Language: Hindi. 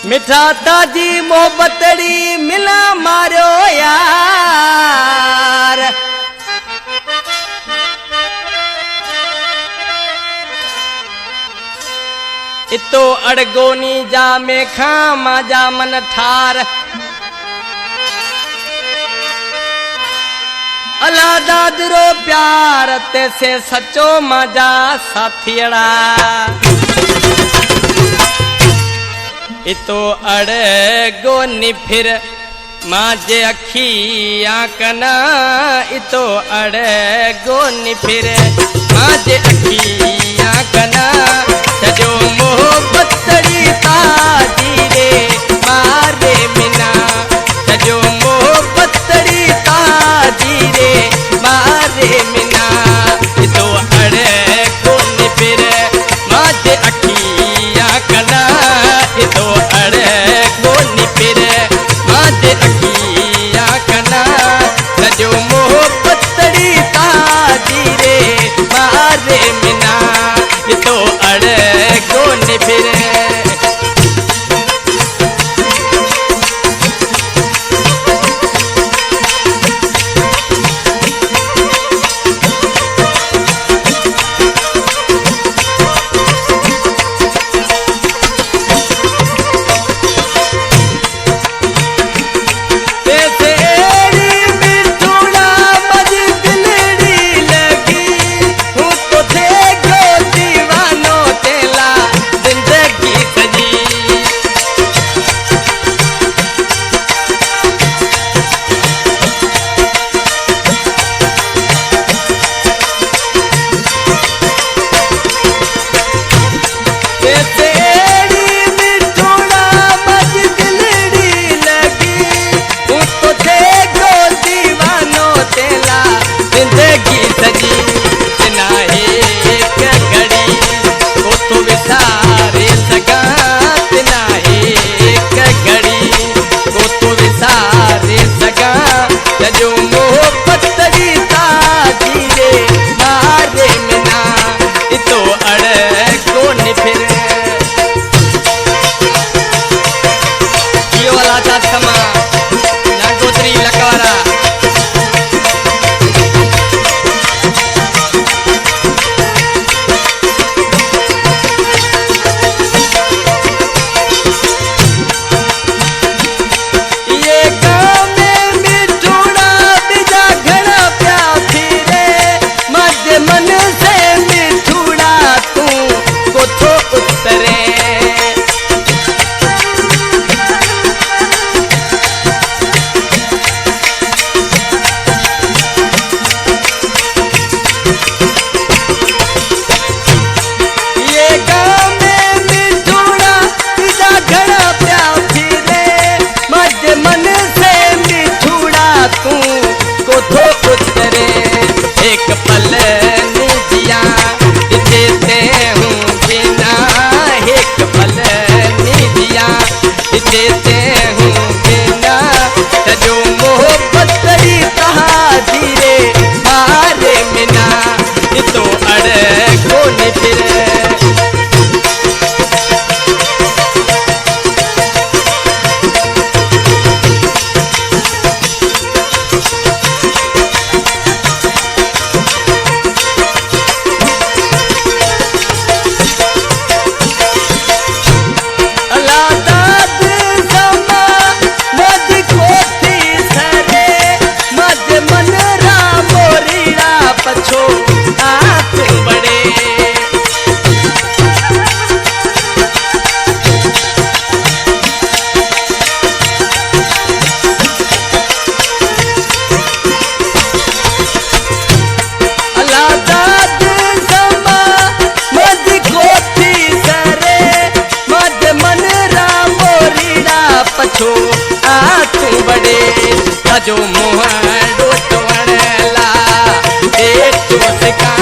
मिठा ताजी मोहब्बतड़ी मिला मारो यार। इतो अड़गोनी जा में खामा जा मन ठार। अला दादरो प्यार ते से सचो मजा साथियड़ा। इतो अड़गोनी फिर माजे अखियां कना। इतो अड़गोनी फिर माजे अखियां कना। सजो मोहब्बतड़ी ताजी रे मारे मिना। सजो मोहब्बतड़ी ताजी रे मारे मिना। इतो अड़गोनी फिर माजे अखियां कना। इतो अड़गोनी फिर माजे अखियां कना। सजो मोहब्बतड़ी ताजी रे मारे मिना। इतो अड़गोनी फिर जो मुँह डोटवड़ला एक तो सिका